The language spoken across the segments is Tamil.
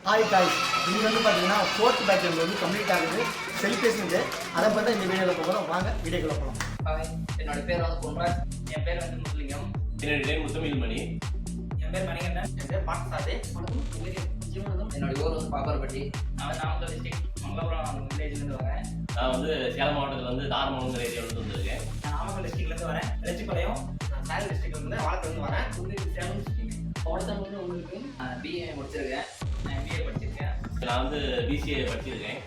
ஹாய் காய்ஸ், இன்றைக்கி வந்து பார்த்தீங்கன்னா 4th பேட்ச் வந்து கம்ப்ளீட் ஆகுது செலிப்ரேஷன் டே. அதை பார்த்தா இந்த வீடியோவில் போகிறோம். வாங்க வீடியோக்குள்ள போகலாம். ஹாய், என்னோட பேர் வந்து பொன்ராஜ். என் பேர் வந்து முத்துலிங்கம். என்னோட நேம் முத்தமிழ்மணி. என் பேர் மணிகண்டன். என் பேர் பார்த்தசாதே. என்னோட ஊர் வந்து பாப்பாரப்பட்டி. நான் நாமக்கல் டிஸ்ட்ரிக்ட் மங்களபுரம் வில்லேஜ்லேருந்து வரேன். நான் வந்து சேலம் மாவட்டத்தில் வந்து தாரமங்கலம் ஏரியாவிலேருந்து வந்திருக்கேன். நான் நாமக்கல் டிஸ்ட்ரிக்ட்லேருந்து வரேன். லட்சிப்பாளையம். நான் சேலம் டிஸ்ட்ரிக்ட்லேருந்து வாழத்துலேருந்து வரேன். சேலம் டிஸ்ட்ரிக்ட் அவ்வளோதான் வந்து உங்களுக்கு பிஏ முடிச்சிருக்கேன். நான் எம்பிஏ படிச்சிருக்கேன். நான் வந்து பிசிஏ படிச்சிருக்கேன்.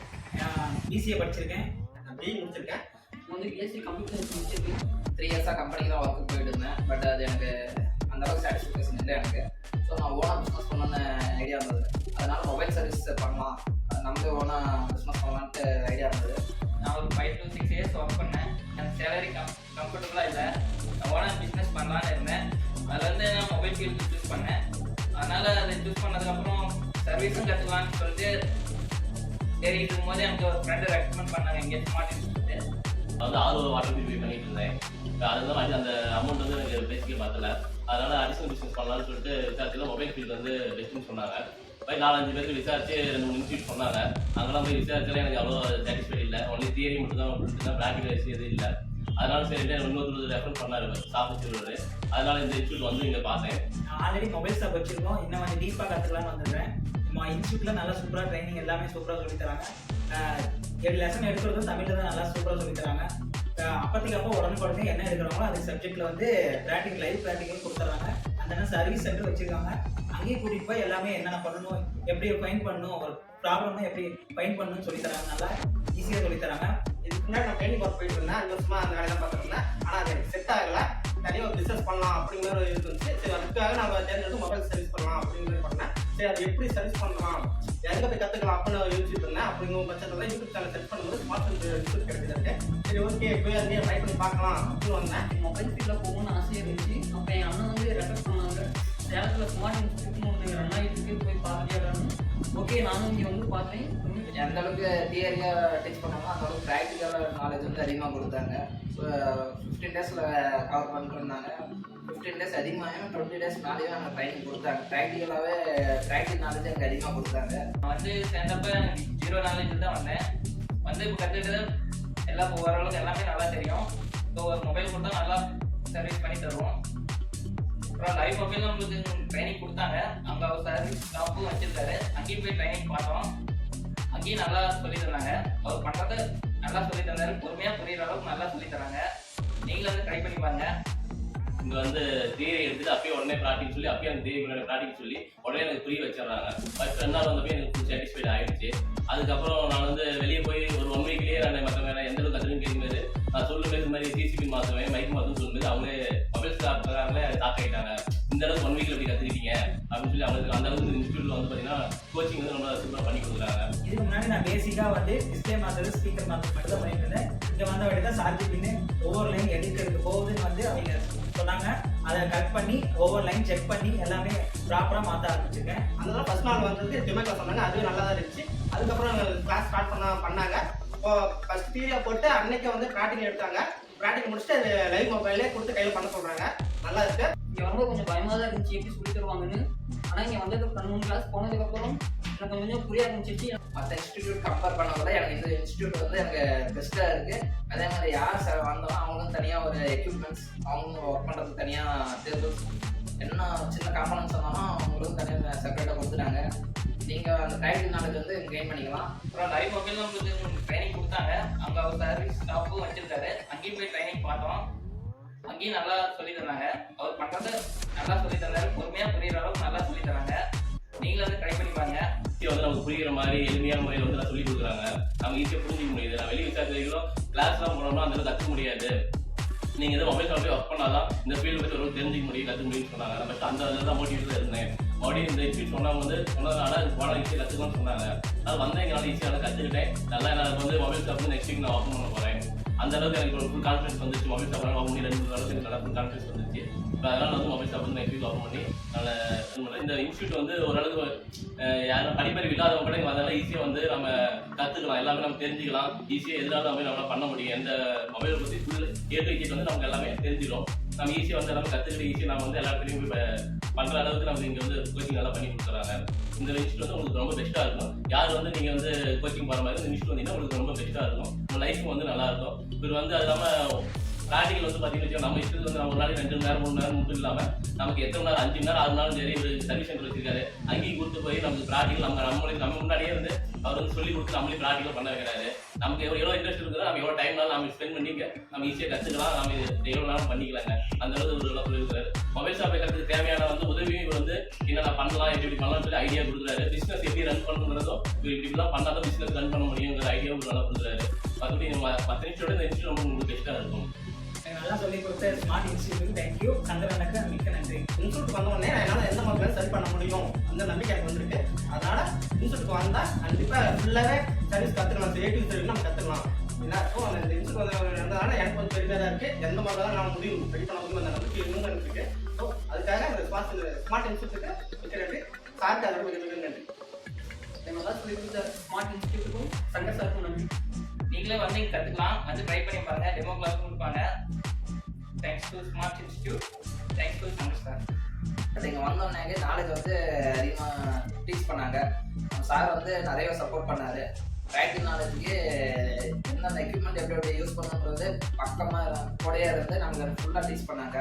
பிசிஏ படிச்சிருக்கேன். நான் பிஏ முடிச்சிருக்கேன். வந்து பிஎஸ்சி கம்ப்யூட்டர் சயின்ஸ் முடிச்சிருக்கேன். 3 இயர்ஸாக கம்பெனிக்கு தான் ஒர்க்கு போயிட்டு இருந்தேன். பட் அது எனக்கு அந்தளவுக்கு சாட்டிஸ்ஃபேக்ஷன் இல்லை எனக்கு. ஸோ நான் ஓனாக பிஸ்னஸ் பண்ணணுன்னு ஐடியா இருந்தது. அதனால் மொபைல் சர்வீஸ் பண்ணலாம், நம்ம ஓனாக பிஸ்னஸ் பண்ணலான்ட்டு ஐடியா இருந்தது. நான் ஒரு 5 to 6 இயர்ஸ் ஒர்க் பண்ணேன். எனக்கு சேலரி கம்ஃபர்டபுளாக இல்லை. நான் ஓனாக பிஸ்னஸ் பண்ணலான்னு இருந்தேன். அதில் வந்து நான் மொபைல் ஃபீல்டு சூஸ் பண்ணேன். அதனால் அதை சூஸ் பண்ணதுக்கப்புறம் சர்வீஸும் கற்றுக்கலான்னு சொல்லிட்டு தேடிட்டு இருக்கும்போது எனக்கு ஒரு ஃப்ரெண்டு ரெக்கமெண்ட் பண்ணாங்க இங்கே ஸ்மார்ட் இன்ஸ்டியூட்டு. வந்து ஆர்ஓ வாட்டர் பியூரிஃபை பண்ணிட்டு இருந்தேன். அதுதான் வந்து அந்த அமௌண்ட் வந்து எனக்கு பேசிக்கே பார்த்தல. அதனால் அடிஷனல் பிஸ்னஸ் பண்ணலாம்னு சொல்லிட்டு விசாரிச்சு மொபைல் ஃபீல்டு வந்து பெஸ்ட்டுன்னு சொன்னாங்க. போய் 4-5 பேருக்கு விசாரிச்சு 2-3 இன்ஸ்டியூட் சொன்னாங்க. அங்கெல்லாம் போய் விசாரிச்சாலே எனக்கு அவ்வளோ சாட்டிஸ்ஃபைட் இல்லை. ஒன்லி தியரி மட்டும் தான் அப்படின்ட்டு ப்ராக்டிகல் எதுவும் இல்லை. அதனால சரிட்டு இன்னொருத்தர் ரெஃபர் பண்ணார் ஸ்டாஃப் வச்சுருவாரு. அதனால இந்த இன்ஸ்டியூட் வந்து இங்கே பார்த்தேன். ஆல்ரெடி மொபைல் ஷாப் வச்சிருக்கோம். இன்னும் கொஞ்சம் டீப்பாக கற்றுக்கலான்னு வந்துடுறேன். நம்ம இன்ஸ்டியூட்டில் நல்லா சூப்பராக ட்ரைனிங் எல்லாமே சூப்பராக சொல்லித்தராங்க. 7 லெசன் எடுக்கிறதும் தமிழில் தான் நல்லா சூப்பராக சொல்லித்தராங்க. அப்போதைக்கு அப்போ உடனுக்குடனே என்ன எடுக்கிறாங்களோ அதுக்கு சப்ஜெக்டில் வந்து ப்ராக்டிக்கல் லைவ் ப்ராக்டிக்கல் கொடுத்துட்றாங்க. அந்த சர்வீஸ் சென்டர் வச்சுருக்காங்க. அங்கேயே கூட்டிகிட்டு போய் எல்லாமே என்னென்ன பண்ணணும், எப்படி ஃபைன் பண்ணணும், ஒரு ப்ராப்ளம்னா எப்படி ஃபைன் பண்ணணும்னு சொல்லித்தராங்க. நல்லா ஈஸியாக சொல்லித்தராங்க. இதுக்கு முன்னாடி நான் ட்ரைனிங் ஒர்க் போயிட்டு இருந்தேன். 5 வருஷமா அந்த வேலை தான் பார்த்துருந்தேன். ஆனால் அது எனக்கு செட் ஆகலை. தனியாக ஒரு பிஸ்னஸ் பண்ணலாம் அப்படிங்கிற ஒரு இது இருந்துச்சு. சரி, அதுக்காக நம்ம தேர்ந்தெடுத்து மொபைல் சர்வீஸ் பண்ணலாம் அப்படிங்கிற பண்ணேன். சரி, அது எப்படி சர்வீஸ் பண்ணலாம், எங்கே போய் கற்றுக்கலாம் அப்படின்னு யோசிச்சுட்டு இருந்தேன். அப்படிங்கிற பட்சத்தில் யூடியூப் சேனல் செட் பண்ணும்போது ஸ்மார்ட் இன்ஸ்டியூட் கிடைச்சிருக்கு. சரி, ஓகே, போய் அங்கேயே ட்ரை பண்ணி பார்க்கலாம் அப்படின்னு வந்தேன். மொபைல் ஃபீல்டில் போகணும்னு ஆசையாக இருந்துச்சு. அப்போ என் அண்ணன் வந்து ரெஃபர் பண்ணாங்க. சேலத்தில் ஸ்மார்ட் இன்ஸ்டியூட்னு ஒன்று ரன் ஆகிட்டு போய் பார்த்துட்டு ஓகே நானும் இங்கே வந்து பார்த்தேன். எந்த அளவுக்கு தியரியாக டீச் பண்ணாங்களோ அந்த அளவுக்கு ப்ராக்டிக்கல் நாலேஜ் வந்து அதிகமாக கொடுத்தாங்க. ஸோ 15 டேஸில் கவர் பண்ணிருந்தாங்க. 15 டேஸ் அதிகமாகவும் 20 டேஸ் மேலேயே எனக்கு ட்ரைனிங் கொடுத்தாங்க. ப்ராக்டிக்கலாகவே ப்ராக்டிக்கல் நாலேஜ் எனக்கு அதிகமாக கொடுத்தாங்க. நான் வந்து சேர்ந்தப்ப எனக்கு 0 நாலேஜ் தான் வந்தேன். வந்து இப்போ கற்றுக்கிட்டு எல்லாம் ஓரளவுக்கு எல்லாமே நல்லா தெரியும். ஸோ ஒரு மொபைல் கொடுத்தா நல்லா சர்வீஸ் பண்ணி தருவோம். அப்புறம் லைவ் மொபைல் நம்மளுக்கு ட்ரைனிங் கொடுத்தாங்க. அங்கே அவர் சர்வீஸ் ஸ்டாஃபும் வச்சுருக்காரு. அங்கேயும் போய் ட்ரைனிங் பார்த்தோம். அங்கேயும் நல்லா சொல்லி தந்தாங்க. அவர் பண்ணுறது நல்லா சொல்லி தந்தாரு. பொறுமையாக புரியுற அளவுக்கு நல்லா சொல்லி தராங்க. நீங்களும் வந்து ட்ரை பண்ணி பாருங்க. இங்கே வந்து தியரி எடுத்துட்டு அப்பயே உடனே ப்ராக்டிக் சொல்லி அப்பயே அந்த தியரி ப்ராக்டிக் சொல்லி உடனே எனக்கு புரிய வச்சிடறாங்க. ஃபர்ஸ்ட் 2 நாள் வந்தப்போ எனக்கு ஃபுல் சாட்டிஸ்ஃபைட் ஆகிடுச்சு. அதுக்கப்புறம் நான் வந்து வெளியே போய் ஒரு 1 வீக்லேயே நான் மற்ற வேலை எந்த அளவுக்கு கற்றுன்னு கேட்கும்போது நான் சொல்லும்போது இந்த மாதிரி சிசிபி மாற்றுவேன், மைக் மாற்றுன்னு சொல்லும்போது அவங்களே மொபைல் ஸ்டாஃப்காரங்களே ஷாக் ஆகிட்டாங்க. இந்த அளவுக்கு 1 வீக்கில் எப்படி கற்றுக்கிட்டீங்க அப்படின்னு சொல்லி அவங்களுக்கு அந்த அளவுக்கு இன்ஸ்டியூட்டில் வந்து பார்த்தீங்கன்னா கோச்சிங் வந்து ரொம்ப சூப்பராக பண்ணி கொடுக்குறாங்க. இதுக்கு முன்னாடி நான் பேசிக்காக வந்து டிஸ்பிளே மாற்றுறது, ஸ்பீக்கர் மாற்றுறது மட்டும் தான் பண்ணிட்டு இருந்தேன். இங்கே வந்த வழி தான் சார்ஜ் பின்னு ஒவ்வொரு லைன் எடுக்கிறதுக்கு போகுதுன்னு வந்து அவங்க சொன்னாங்க. அதை கட் பண்ணி ஒவ்வொரு லைன் செக் பண்ணி எல்லாமே ப்ராப்பராக மாற்ற ஆரம்பிச்சிருக்கேன். அதனால ஃபர்ஸ்ட் நாள் வந்து டெமோக்ளாஸ் சொன்னாங்க. அதுவே நல்லா தான் இருந்துச்சு. அதுக்கப்புறம் கிளாஸ் ஸ்டார்ட் பண்ணாங்க. இப்போ ஃபர்ஸ்ட் தியரியா போட்டு அன்னைக்கு வந்து ப்ராக்டிக்கல் எடுத்தாங்க. ப்ராக்டிக்கல் முடிச்சுட்டு அது லைவ் மொபைலே கொடுத்து கையில் பண்ண சொல்கிறாங்க. நல்லா இருக்கு. இங்கே வந்து கொஞ்சம் பயமாக தான் இருந்துச்சு எப்படி சொல்லி தருவாங்கன்னு. ஆனால் இங்கே வந்ததுக்கு 2-3 கிளாஸ் போனதுக்கப்புறம் எனக்கு கொஞ்சம் புரிய ஆரம்பிச்சிச்சு. மற்ற இன்ஸ்டியூட் கம்பேர் பண்ண எனக்கு இந்த இன்ஸ்டியூட் வந்து எனக்கு பெஸ்ட்டாக இருக்குது. அதே மாதிரி யார் சார் வந்தாலும் அவங்களும் தனியாக ஒரு எக்யூப்மெண்ட்ஸ், அவங்க ஒர்க் பண்ணுறதுக்கு தனியாக டேபிள்ஸ், என்ன சின்ன காம்பனன்ஸ் வந்தாலும் அவங்களுக்கும் தனியாக செப்பரேட்டாக கொடுத்துட்டாங்க. நீங்கள் அந்த ப்ராக்டிக்கல் நாலேஜ் வந்து கெயின் பண்ணிக்கலாம். அப்புறம் லைவ் மொபைல் நம்மளுக்கு ட்ரைனிங் கொடுத்தாங்க. அங்கே அவர் சர்வீஸ் ஸ்டாஃபும் வச்சிருக்காரு. அங்கேயும் போய் ட்ரைனிங் பார்த்தோம். அங்கேயும் நல்லா சொல்லி தந்தாங்க. அவர் பண்ணுறது நல்லா சொல்லி தந்தாரு. பொறுமையாக புரியுற அளவுக்கு நல்லா சொல்லி தராங்க. நீங்களும் வந்து ட்ரை பண்ணி பாருங்க. வந்து நமக்கு புரிகிற மாதிரி எளிமையான முறையில் வந்து நான் சொல்லி கொடுக்குறாங்க. நம்ம ஈஸியாக புரிஞ்சிக்க முடியுது. நான் வெளியே விசாரிக்கிறோம் கிளாஸ்லாம் போனோம்னா அந்த கற்றுக்க முடியாது. நீங்கள் எதாவது மொபைல் ஷாப்பில் ஒர்க் பண்ணாதான் இந்த ஃபீல்டு பற்றி ஒரு தெரிஞ்சிக்க முடியும், கற்றுக்க முடியும்னு சொன்னாங்க. நான் ஃபஸ்ட் அந்த இதில் தான் மோட்டிவேட்டில் இருந்தேன். மறுபடியும் இந்த இன்ஸ்டியூட் சொன்னதுனால போனால் ஈஸியாக கற்றுக்கணும்னு சொன்னாங்க. அது வந்து எங்களால் ஈஸியாக கற்றுக்கிட்டேன். நல்லா எனக்கு வந்து மொபைல் ஷாப் வந்து நெக்ஸ்ட் வீக் நான் ஓப்பன் பண்ண போகிறேன். அந்த அளவுக்கு எனக்கு ஒரு ஃபுல் கான்ஃபிடன்ஸ் வந்துச்சு. மொபைல் ஷாப் ஓப்பன் பண்ணி 2 அளவுக்கு எனக்கு நல்லா ஃபுல் கான்ஃபிடன்ஸ் வந்துச்சு. இப்போ அதனால் வந்து மொபைல் ஷாப் வந்து நெக்ஸ்ட் வீக் ஓப்பன் பண்ணி இந்த இன்ஸ்டியூட் வந்து ஓரளவுக்கு யாரும் படிப்பறிவு இல்லாதவங்க கூட இங்கே வந்தாலும் ஈஸியாக வந்து நம்ம கற்றுக்கலாம், எல்லாமே நம்ம தெரிஞ்சுக்கலாம். ஈஸியாக எதிராக நம்மளால் பண்ண முடியும். எந்த மொபைலை பற்றி ஃபுல் கேட்டு வந்து நமக்கு எல்லாமே தெரிஞ்சிடும். நம்ம ஈஸியாக வந்து எல்லாமே கற்றுக்கிட்டு ஈஸியாக நம்ம வந்து எல்லா இடத்துலையும் பண்ணுற அளவுக்கு நமக்கு இங்கே வந்து கோச்சிங் நல்லா பண்ணி கொடுத்துறாங்க. இந்த இன்ஸ்டியூட் வந்து உங்களுக்கு ரொம்ப பெஸ்ட்டாக இருக்கும். யார் வந்து நீங்கள் வந்து கோச்சிங் போகிற மாதிரி இந்த இன்ஸ்டியூட் வந்தீங்கன்னா உங்களுக்கு ரொம்ப பெஸ்ட்டாக இருக்கும். உங்கள் லைஃப் வந்து நல்லாயிருக்கும். இப்போ வந்து அது இல்லாமல் ப்ராக்டிகல் வந்து பார்த்தீங்கன்னா நம்ம இஷ்டத்துக்கு வந்து நம்ம ஒரு நாளைக்கு 2 மணி நேரம் 3 மணி நேரம் மட்டும் இல்லாமல் நமக்கு எத்தனை நேரம் 5 மணி நேரம் 6 நாளும் சரி ஒரு சர்வீஸ் சென்டர் வச்சிருக்காரு. அங்கேயும் கூட்டு போய் நமக்கு ப்ராக்டிகல் நம்ம முன்னாடியே வந்து அவர் வந்து சொல்லி கொடுத்து நம்மளே ப்ராக்டிகல் பண்ண வைக்கிறாரு. நமக்கு எவ்வளோ இன்ட்ரெஸ்ட் இருக்குதோ நம்ம எவ்வளோ டைம்னாலும் நம்ம ஸ்பெண்ட் பண்ணிங்க நம்ம ஈஸியாக கற்றுக்கலாம். நம்ம எவ்வளோ நேரம் பண்ணிக்கலாங்க. அந்த அளவுக்கு ஒரு அளவு இருக்கிறாரு. மொபைல் ஷாப் வைக்கிறதுக்கு தேவையான வந்து உதவியும் இவர் வந்து என்னென்ன பண்ணலாம் எப்படி பண்ணலாம்னு சொல்லி ஐடியா கொடுக்குறாரு. பிஸ்னஸ் எப்படி ரன் பண்ணுறதோ இப்படிலாம் பண்ணால் தான் பிஸ்னஸ் ரன் பண்ண முடியுங்கிற ஐடியாவும் ஒரு நல்லா கொடுக்குறாரு. மற்றபடி மற்ற இன்ஸ்டியூட் இந்த இன்ஸ்டியூட் உங்களுக்கு பெஸ்ட்டாக இருக்கும். நல்லா சொல்லி கொடுத்த ஸ்மார்ட் இன்ஸ்டியூட்டுக்கு தேங்க்யூ. சந்திரனுக்கு மிக்க நன்றி. இன்ஸ்டியூட் வந்தோடனே என்னால் எந்த மொபைலும் சரி பண்ண முடியும் அந்த நம்பிக்கை எனக்கு வந்திருக்கு. அதனால இன்ஸ்டியூட்டுக்கு வந்தால் கண்டிப்பாக ஃபுல்லாகவே சர்வீஸ் கற்றுக்கலாம். ஏ டு சர்வீஸ் நம்ம கற்றுக்கலாம். எல்லாருக்கும் அந்த இன்ஸ்டியூட் வந்ததுனால எனக்கு கொஞ்சம் பெருமையாக இருக்குது. எந்த மாதிரி தான் நான் முடியும் ரெடி பண்ண முடியும் அந்த நம்பிக்கை இன்னும் எனக்கு இருக்குது. ஸோ அதுக்காக அந்த ஸ்மார்ட் இன்ஸ்டியூட்டுக்கு மிக்க நன்றி. சார்ட்டு அதோட மிக நன்றி. நல்லா சொல்லி கொடுத்த ஸ்மார்ட் இன்ஸ்டியூட்டுக்கும் சங்கர் சாருக்கும் நன்றி. நீங்களே வந்து கற்றுக்கலாம். வந்து ட்ரை பண்ணி பாருங்க. டெமோ கிளாஸ் கொடுப்பாங்க. Thanks to smart institute. Thanks to Shankar sir. இங்கே வந்தோடனே நாலேஜ் வந்து அதிகமாக டீச் பண்ணாங்க. சார் வந்து நிறைய சப்போர்ட் பண்ணார். ப்ராக்டிகல் நாலேஜுக்கு எந்தெந்த எக்யூப்மெண்ட் எப்படி யூஸ் பண்ணுறது பக்கமாக கூடயே இருந்து நமக்கு ஃபுல்லாக டீச் பண்ணாங்க.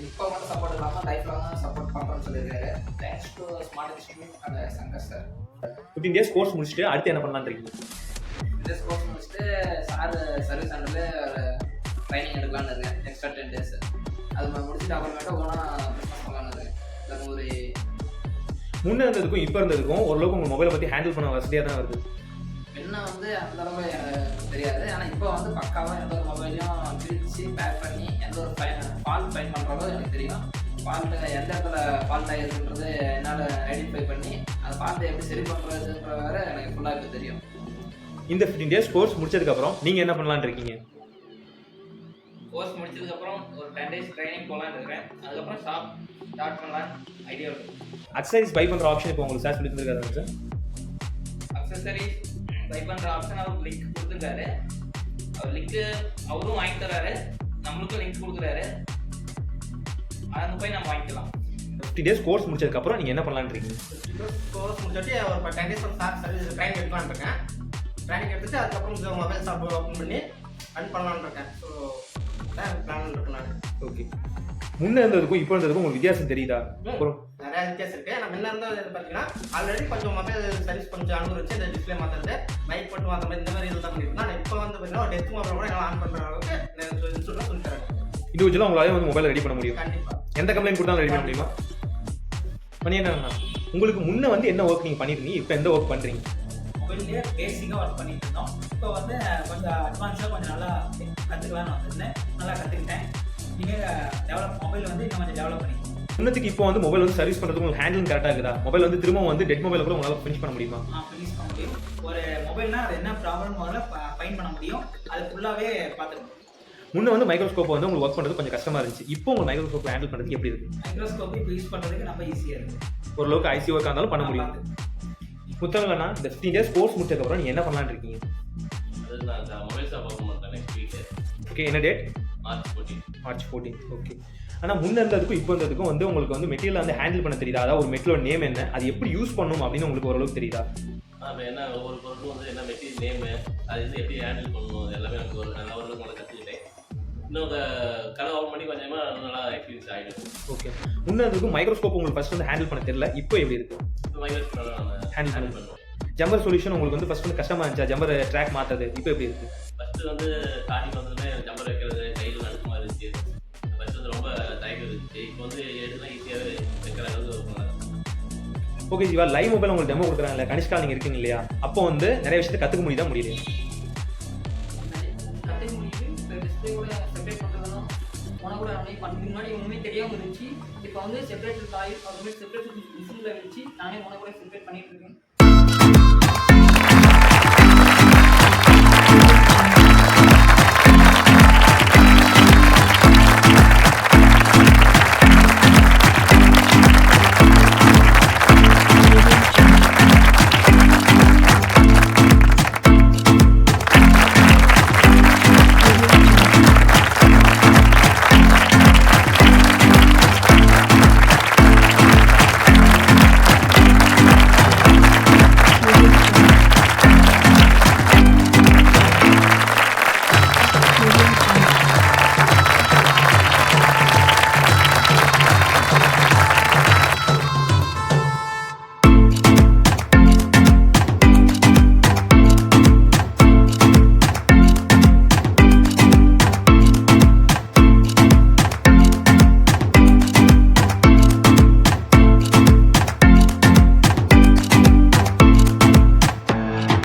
இப்போ மட்டும் சப்போர்ட் இல்லாமல் லைஃப் லாங்காக சப்போர்ட் பண்ணுறோன்னு சொல்லியிருக்காரு. Thanks to smart institute and Shankar sir. 15 days course முடிச்சுட்டு அடுத்து என்ன பண்ணலான்னு இருக்கீங்க? இந்த கோர்ஸ் முடிச்சுட்டு சார் சர்வீஸ் சென்டரில் ட்ரைனிங் எடுக்கலான்னு இருக்கேன். எக்ஸ்ட்ரா 10 days அது முடிச்சுட்டு அப்புறமேட்டு ஓனாக பிஸ்னஸ் பண்ணலான்னு இருக்கேன். அது ஒரு முன்னே இருந்ததுக்கும் இப்போ இருந்ததுக்கும் ஓரளவுக்கு உங்கள் மொபைலை பற்றி ஹேண்டில் பண்ண வசதியாக தான் வருது. என்ன வந்து அந்த அளவு எனக்கு தெரியாது. ஆனால் இப்போ வந்து பக்காவாக எந்த ஒரு மொபைலையும் பிரித்து பேக் பண்ணி எந்த ஒரு ஃபால்ட் ஃபைன் பண்ணுறதோ எனக்கு தெரியும். ஃபால்ட்டு எந்த இடத்துல ஃபால்ட் ஆகிருக்குன்றது என்னால் ஐடென்டிஃபை பண்ணி அந்த ஃபால்ட்டை எப்படி சரி பண்ணுறதுன்ற வேறு எனக்கு ஃபுல்லாக இப்போ தெரியும். இந்த 15 days கோர்ஸ் முடிச்சதுக்கப்புறம் நீங்கள் என்ன பண்ணலான்னு இருக்கீங்க? கோர்ஸ் முடிச்சதுக்கப்புறம் ஒரு 10 days ட்ரைனிங் போகலான்னு இருக்கேன். அதுக்கப்புறம் ஸ்டார்ட் பண்ணலாம் ஐடியா இருக்குது. அக்சசரிஸ் பை பண்ணுற ஆப்ஷன் இப்போ உங்களுக்கு சார் சொல்லி தந்துருக்காரு சார். அக்சசரிஸ் பை பண்ணுற ஆப்ஷன் அவருக்கு லிங்க் கொடுத்துருக்காரு. அவர் லிங்க்கு அவரும் வாங்கி தராரு, நம்மளுக்கும் லிங்க் கொடுக்குறாரு. அங்கே போய் நம்ம வாங்கிக்கலாம். 15 days கோர்ஸ் முடிச்சதுக்கப்புறம் நீங்கள் என்ன பண்ணலான்னு இருக்கீங்க? கோர்ஸ் முடிச்சுட்டு ஒரு 10 days சார் சர்வீஸ் ட்ரைனிங் எடுக்கலான்னு இருக்கேன். ட்ரைனிங் எடுத்துட்டு அதுக்கப்புறம் மொபைல் ஷாப் ஓப்பன் பண்ணி ரன் பண்ணலான்னு இருக்கேன். ஸோ அதான் பிளான் இருக்கேன் நான். ஓகே. முன்னே இருந்ததுக்கும் இப்போ இருந்ததுக்கும் உங்களுக்கு வித்தியாசம் தெரியுதா? அப்புறம் நிறையா வித்தியாசம் இருக்குது. நம்ம முன்ன இருந்தது பார்த்தீங்கன்னா ஆல்ரெடி கொஞ்சம் மொபைல் சர்வீஸ் கொஞ்சம் அனுபவிச்சு இந்த டிஸ்பிளே மாற்றுறது மைக் போட்டு மாற்ற மாதிரி இந்த மாதிரி இது தான் பண்ணியிருக்கோம். ஆனால் இப்போ வந்து பார்த்தீங்கன்னா ஒரு டெஸ்ட் மொபைல் கூட எல்லாம் ஆன் பண்ணுற அளவுக்கு இன்ஸ்டியூட்டில் சொல்லி தராங்க. இண்டிவிஜுவலாக உங்களாலே வந்து மொபைல் ரெடி பண்ண முடியும். கண்டிப்பாக எந்த கம்ப்ளைண்ட் கொடுத்தாலும் ரெடி பண்ண முடியுமா? பண்ணி என்னன்னா உங்களுக்கு முன்னே வந்து என்ன ஒர்க் நீங்கள் பண்ணியிருந்தீங்க, இப்போ எந்த ஒர்க் பண்ணுறீங்க? மொபைல்லேயே பேசிக்காக ஒர்க் பண்ணிட்டு இருந்தோம். இப்போ வந்து கொஞ்சம் அட்வான்ஸாக கொஞ்சம் நல்லா கற்றுக்கலான்னு வந்திருந்தேன். நல்லா கற்றுக்கிட்டேன். நீங்கள் மொபைல் வந்து இன்னும் கொஞ்சம் டெவலப் பண்ணிக்கணும். முன்னத்துக்கு இப்போ வந்து மொபைல் வந்து சர்வீஸ் பண்ணுறதுக்கு உங்களுக்கு ஹேண்டில் கரெக்டாக இருக்குதா? மொபைல் வந்து திரும்ப வந்து டெட் மொபைல் கூட உங்களால் ஃபினிஷ் பண்ண முடியுமா? ஃபினிஷ் பண்ண முடியும். ஒரு மொபைல்னா அது என்ன ப்ராப்ளம் முதல்ல ஃபைன் பண்ண முடியும். அது ஃபுல்லாகவே பார்த்துக்கணும். முன்னே வந்து மைக்ரோஸ்கோப் வந்து உங்களுக்கு ஒர்க் பண்ணுறது கொஞ்சம் கஷ்டமாக இருந்துச்சு. இப்போ உங்களுக்கு மைக்ரோஸ்கோப் ஹேண்டில் பண்ணுறதுக்கு எப்படி இருக்குது? மைக்ரோஸ்கோப் இப்போ யூஸ் பண்ணுறதுக்கு நம்ம ஈஸியாக இருக்குது. ஓரளவுக்கு ஐசி ஒர்க்காக இருந்தாலும் பண்ண முடியும். புத்தகங்கள்னா இந்த 15 days கோர்ஸ் முடிச்சதுக்கப்புறம் நீங்கள் என்ன பண்ணலான்னு இருக்கீங்க? அது நான் அந்த மொபைல் ஷாப் ஓப்பன் பண்ணுறேன் நெக்ஸ்ட் வீக்கு. ஓகே. என்ன டேட்? March 14. ஓகே. ஆனால் முன்னே இருந்ததுக்கும் இப்போ இருந்ததுக்கும் வந்து உங்களுக்கு வந்து மெட்டீரியல் வந்து ஹேண்டில் பண்ண தெரியுதா? அதாவது ஒரு மெட்டீரியலோட நேம் என்ன, அது எப்படி யூஸ் பண்ணணும் அப்படின்னு உங்களுக்கு ஓரளவுக்கு தெரியுதா? இப்போ என்ன ஒவ்வொரு பொருளும் வந்து என்ன மெட்டீரியல் நேமு அது வந்து எப்படி ஹேண்டில் பண்ணணும் எல்லாமே எனக்கு ஒரு நல்ல ஒரு நல்லா கற்றுக்கிட்டேன். இன்னும் கடை ஓப்பன் பண்ணி கொஞ்சமாக நல்லா எக்ஸ்பீரியன்ஸ் ஆகிடும். ஓகே. முன்னே இருந்ததுக்கும் மைக்ரோஸ்கோப் உங்களுக்கு ஃபர்ஸ்ட் வந்து ஹேண்டில் பண்ண தெரியல, இப்போ எப்படி இருக்குது? மைக்ரோஸ்கோப் நல்லா ஹேண்டில் பண்ணுவோம். ஜம்பர் சொல்யூஷன் உங்களுக்கு வந்து ஃபர்ஸ்ட் வந்து கஷ்டமாக இருந்துச்சா? ஜம்பர் ட்ராக் மாற்றுறது இப்போ எப்படி இருக்குது? ஃபஸ்ட்டு வந்து ஸ்டார்டிங் வந்து ஜம்பர் வைக்கிறது கையில் நடுக்கமாக இருந்துச்சு. ஃபஸ்ட்டு வந்து ரொம்ப தயக்கம் இருந்துச்சு. இப்போ வந்து எடுத்துலாம் ஈஸியாகவே வைக்கிற அளவுக்கு. ஓகே ஜீவா, லைவ் மொபைல் உங்களுக்கு டெமோ கொடுக்குறாங்கல்ல, கனிஷ்கா நீங்கள் இருக்கீங்க இல்லையா? அப்போ வந்து நிறைய விஷயத்தை கற்றுக்க முடியுதா முடியலையா? கற்றுக்க முடியுது. இப்போ டிஸ்பிளே கூட செப்பரேட் பண்ணுறதும் உனக்கு கூட அப்படியே பண்ணுறதுக்கு முன்னாடி ஒன்றுமே தெரியாமல் இருந்துச்சு. இப்போ வந்து செப்பரேட் காய் அதுமாதிரி செப்பரேட் மிஷினில் வச்சு நானே உனக்கு கூட செப்பரேட் பண்ணிட்டு இருக்கேன்.